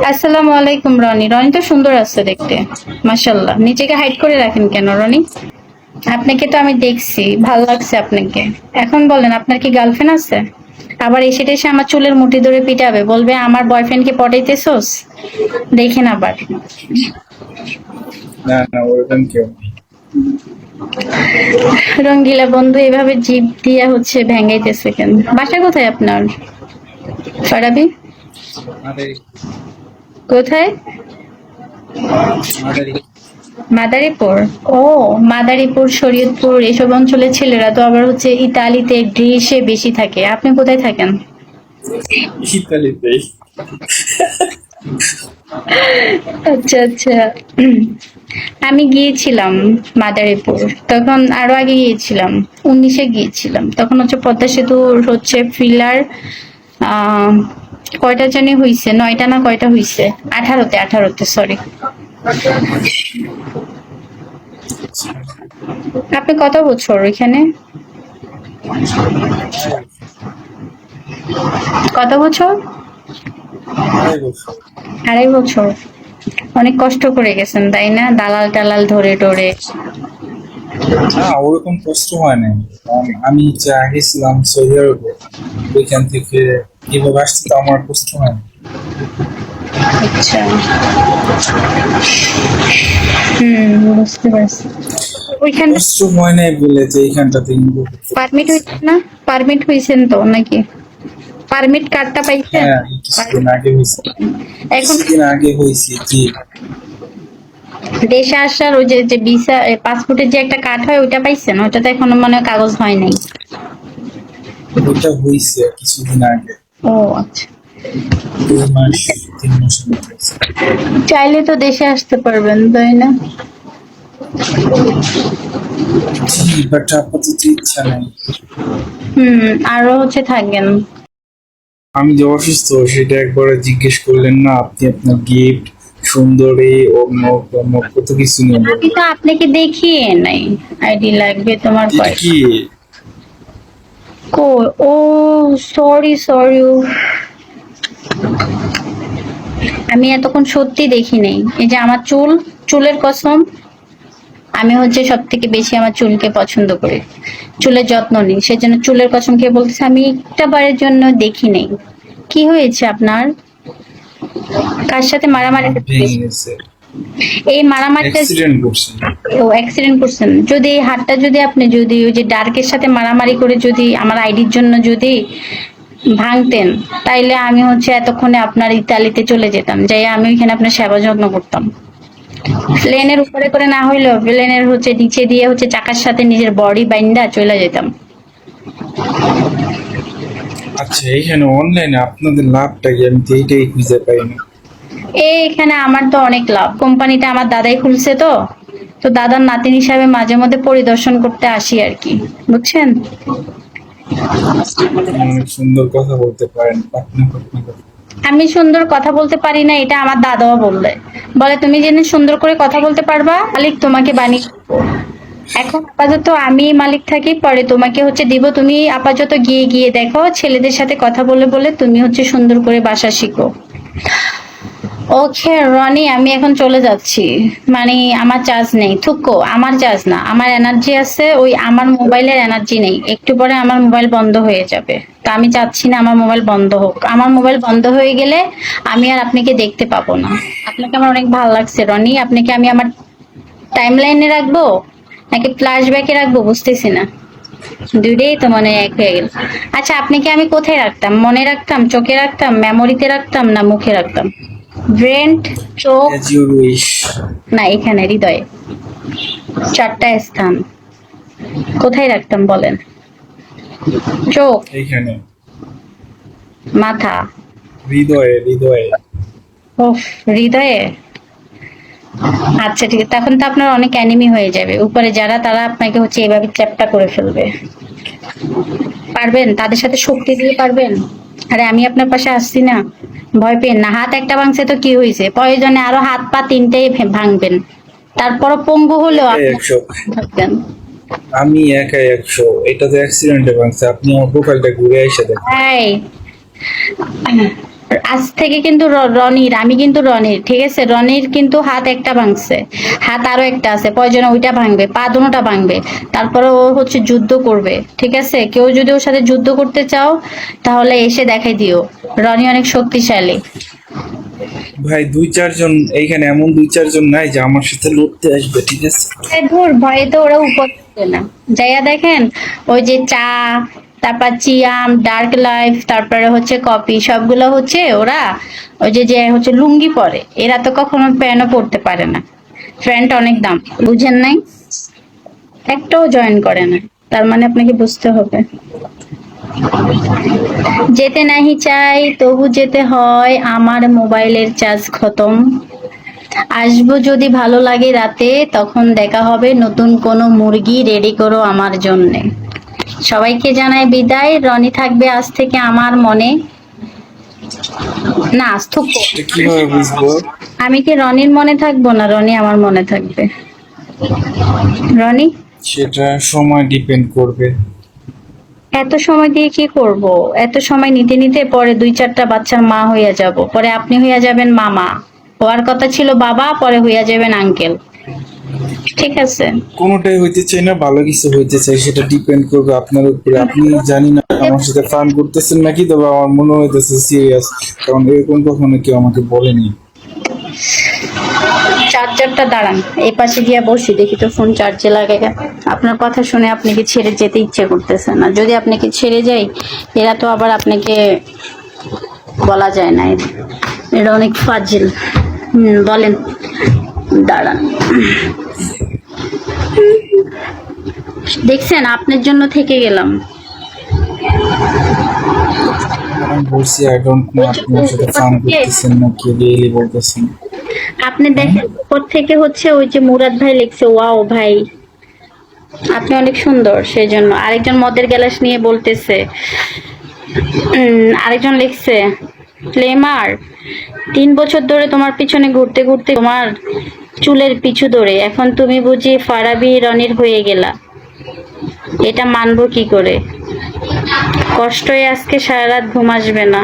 আসসালামু আলাইকুম রনি। রনি তো সুন্দর আছে দেখতে, মাশাআল্লাহ। নিজেকে হাইড করে রাখেন কেন রনি? আপনাকে তো আমি দেখছি, ভালো লাগছে আপনাকে। এখন বলেন, আপনার কি গার্লফ্রেন্ড আছে? আবার এসে টেসে আমার চুলের মুঠি ধরে পিটাবে, বলবে আমার বয়ফ্রেন্ডকে পটাইতেছোস। দেখেন আবার। না না, ওরকম কেউ নেই। রঙ্গিলা বন্ধু এভাবে জিভ দিয়া ভেঙ্গাইতেছে কেন? বাসা কোথায় আপনার ফারাবি? মাদারি কোথায়? মাদারি মাদারীপুর। ও, মাদারীপুর, শরীয়তপুর এসব অঞ্চলের ছেলেরা তো আবার ইতালিতে গ্রিসে বেশি থাকে। আপনি কোথায় থাকেন? ইতালিতেই। আচ্ছা আচ্ছা। আমি গিয়েছিলাম মাদারীপুর, তখন আরো আগে গিয়েছিলাম, 19-এ গিয়েছিলাম। তখন পদ্মা সেতুর ফিলার আহ কয়টা জানি হইছে, 9টা না কয়টা হইছে, 18তে সরি। আপনি কত বছর এখানে? কত বছর? 2.5 বছর। 2.5 বছর। অনেক কষ্ট করে গেছেন তাই না, দালাল টালাল ধরে টরে? না, ওরকম কষ্ট হয় নাই। কারণ আমি যে আগে ছিলাম সৌদি আরবে, ওইখান থেকে এভাবে আসতে তো আমার কষ্ট হয় না। আচ্ছা। বুঝতে পারছি। ওইখানটা কষ্ট হয় নাই বলে যে এইখানটাতে ইনভলভ করতে পারমিট পারছি। হইছে না? পারমিট হইছেন তো নাকি? পারমিট কার্ডটা পাইছেন? হ্যাঁ, এই কিছুদিন আগে হয়েছে। এখন কিছুদিন আগে হয়েছে, জি। দেশে আসার ওই যে যে ভিসা, পাসপোর্টের যে একটা কার্ড হয়, ওইটা পাইছেন? ওইটা তো এখনো মনে হয় কাগজ হয় নাই। ওইটা হয়েছে কিছুদিন আগে, ও আচ্ছা। 2 মাস 3 মাসের মতো হয়েছে। চাইলে তো দেশে আসতে পারবেন তাই না? জি, বাট আপাতত ইচ্ছা নাই। আরো থাকেন। আমি যে অসুস্থ সেটা একবার জিজ্ঞেস করলেন না আপনি? আপনার গিফট, সুন্দরী, অমুক তমুক কত কিছু নিয়ে আমি বললেন। তো আপনাকে দেখিয়ে নাই। আইডি লাগবে তোমার এটা কয়? কি? কো, ও সরি সরি। আমি এতক্ষণ সত্যি দেখি নাই। এই যে আমার চুল, চুলের কসম, আমি সব থেকে বেশি আমার চুলকে পছন্দ করি, চুলের যত্ন নিই, সেজন্য চুলের কসম খেয়ে বলতেছি আমি একটা বারের জন্য দেখি নাই। কি হয়েছে আপনার? কার সাথে মারামারি হাত ভেঙে করতেছে? গেছে, এই মারামারিটা, অ্যাক্সিডেন্ট করছে। ও অ্যাক্সিডেন্ট করছেন? যদি এই হাতটা আপনি ওই যে ডার্কের সাথে মারামারি করে আমার আইডির জন্য ভাঙতেন, তাইলে আমি এতক্ষণে আপনার ইতালিতে চলে যেতাম, যাই আমি ওইখানে আপনার সেবা যত্ন করতাম। প্লেনের উপরে করে না হইলেও প্লেনের নিচে দিয়ে চাকার সাথে নিজের বডি বাইন্ডা চলে যেতাম। আচ্ছা, এইখানে অনলাইনে আপনাদের লাভটা কি? আমি তো এইটাই খুঁজে পাই না। এখানে আমার তো অনেক লাভ, কোম্পানিটা আমার দাদাই খুলছে, তো তো দাদার নাতিন হিসাবে মাঝে মধ্যে পরিদর্শন করতে আসি আর কি, বুঝছেন? আপনি অনেক সুন্দর কথা বলতে পারেন, পাটনা পাটনা কথা। আমি সুন্দর কথা বলতে পারি না, এটা আমার দাদাও বললে, বলে তুমি জেনে সুন্দর করে কথা বলতে পারবা, মালিক তোমাকে বানিয়ে দিবো। এখন আপাতত আমি মালিক থাকি, পরে তোমাকে দিব। তুমি আপাতত গিয়ে গিয়ে দেখো, ছেলেদের সাথে কথা বলে বলে তুমি সুন্দর করে বাসা শিখো। ওকে রনি, আমি এখন চলে যাচ্ছি। মানে আমার চার্জ নেই, থুকো, আমার চার্জ না, আমার এনার্জি আছে, ওই আমার মোবাইলের এনার্জি নেই। একটু পরে আমার মোবাইল বন্ধ হয়ে যাবে, তা আমি চাচ্ছি না আমার মোবাইল বন্ধ হোক। আমার মোবাইল বন্ধ হয়ে গেলে আমি আর আপনাকে দেখতে পাবো না। আপনাকে আমার অনেক ভালো লাগছে রনি। আপনাকে আমি আমার টাইম লাইনে রাখবো নাকি ফ্ল্যাশ ব্যাকে রাখবো বুঝতেছি না, দুইটাই তো মনে এক হয়ে গেল। আচ্ছা, আপনাকে আমি কোথায় রাখতাম? মনে রাখতাম, চোখে রাখতাম, মেমোরিতে রাখতাম, না মুখে রাখতাম? ব্রেন, চোখ, অ্যাজ ইউর উইশ। না এখানে হৃদয়ে? 4টা স্থান কোথায় রাখতাম বলেন? চোখ, এইখানে মাথা, হৃদয়ে হৃদয়ে। উফ, হৃদয়ে। আচ্ছা ঠিক আছে, তখন তো আপনার অনেক অ্যানিমি হয়ে যাবে, উপরে যারা তারা আপনাকে এভাবে চ্যাপ্টা করে ফেলবে। পারবেন তাদের সাথে শক্তি দিয়ে পারবেন? আরে আমি আপনার পাশে আসছি না, ভয় পেন না। হাত একটা ভাঙছে তো কি হয়েছে, প্রয়োজনে আরো হাত পা 3টেই ভাঙবেন, তারপরও পঙ্গু হলেও একাই আপনি 100। থাকবেন। আমি একাই 100। এটা তো অ্যাক্সিডেন্টে ভাঙছে। আপনি আমার প্রোফাইলটা ঘুরে এসে দেখেন। এই, আজ থেকে কিন্তু রনির, আমি কিন্তু রনির, ঠিক আছে? রনির কিন্তু হাত একটা ভাঙছে, হাত আরো একটা আছে, প্রয়োজনে ওইটা ভাঙবে, পা দুটোটা ভাঙবে, তারপরে ও হচ্ছে যুদ্ধ করবে, ঠিক আছে? কেউ যদি ওর সাথে যুদ্ধ করতে চাও তাহলে এসে দেখাই দিও, রনি অনেক শক্তিশালী। ভাই 2-4 জন এইখানে, এমন 2-4 জন নাই যে আমার সাথে লড়তে আসবে, ঠিক আছে? ধুর, ভয়ে তো ওরা উপর উঠবে না। যাইয়া দেখেন, ওই যে চা, তারপর চিয়াম, ডার্ক লাইফ, তারপরে হচ্ছে কফি, সবগুলো হচ্ছে ওরা ওই যে যে হচ্ছে লুঙ্গি পরে, এরা তো কখনো প্যান্টও পরতে পারে না। প্যান্ট অনেক দাম, বুঝেন নাই? একটাও জয়েন করে না, তার মানে আপনাকে বুঝতে হবে। যেতে নাহি চাই তবু যেতে হয়, আমার মোবাইলের চার্জ খতম। আসবো যদি ভালো লাগে রাতে, তখন দেখা হবে, নতুন কোনো মুরগি রেডি করো আমার জন্যে। সবাইকে জানাই বিদায়, রনি থাকবে আজ থেকে আমার মনে। না, থুকো। এটা কিভাবে বুঝবো? আমি কি রনির মনে থাকবো না রনি আমার মনে থাকবে? রনি, সেটা সময় ডিপেন্ড করবে। এত সময় দিয়ে কি করব? এত সময় নিতে নিতে পরে 2-4টা বাচ্চার মা হইয়া যাব, পরে আপনি হইয়া যাবেন মামা, হওয়ার কথা ছিল বাবা, পরে হইয়া যাবেন আঙ্কেল, ঠিক আছে? কোনোটাই হইতে চাই না, ভালো কিছু হইতে চাই, সেটা ডিপেন্ড করবে আপনার উপরে। আপনি জানি না আমার সাথে ফান করতেছেন নাকি, তবে আমার মনে হইতেছে সিরিয়াস, কারণ এরকম কখনো কেউ আমাকে বলেনি। চার্জারটা দাঁড়ান, এই পাশে গিয়ে বসি, দেখি তো ফোন চার্জে লাগে। আপনার কথা শুনে আপনাকে ছেড়ে যেতে ইচ্ছে করতেছে না, যদি আপনাকে ছেড়ে যাই এরা তো আবার আপনাকে বলা যায় না, এটা অনেক ফাজিল। বলেন, দাঁড়ান। দেখছেন, আপনার জন্য থেকে গেলাম। আমি বলছি আই ডোন্ট নো আপনি আমার সাথে ফান করতেছেন নাকি রিয়েলি বলতেছেন। আপনি দেখেন উপর থেকে হচ্ছে ওই যে মুরাদ ভাই লিখছে, ওয়াও ভাই আপনি অনেক সুন্দর, সেই জন্য। আরেকজন মদের গ্লাস নিয়ে বলতেছে, আরেকজন লিখছে, ফ্লেমার 3 বছর ধরে তোমার পিছনে ঘুরতে ঘুরতে তোমার চুলের পিছু ধরে এখন তুমি বুঝি ফারাবি রনির হয়ে গেলা, এটা মানবো কি করে? কষ্টই আজকে সারা রাত ঘুম আসবে না।